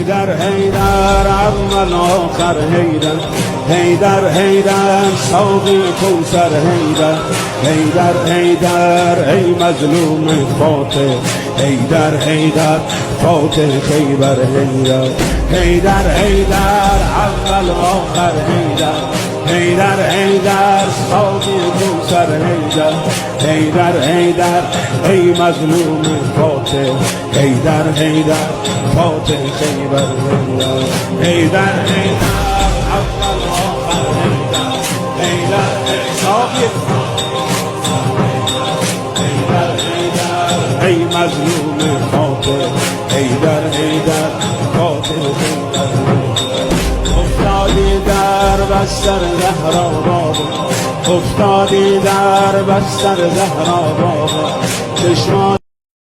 حیدر حیدر اول آخر حیدر حیدر حیدر ساقی کوثر حیدر حیدر حیدر ای مظلوم فاتح حیدر حیدر فاتح خیبر حیدر حیدر حیدر اول آخر حیدر حیدر حیدر ساقی کوثر حیدر حیدر حیدر ای مظلوم فاتح حیدر حیدر فاتح خیبر حیدر حیدر حیدر اول آخر حیدر حیدر ساقی حیدر حیدر ای مظلوم فاتح حیدر حیدر فاتح خیبر افتادی در بستر زهرا بابا افتادی در بستر زهرا بابا چشمات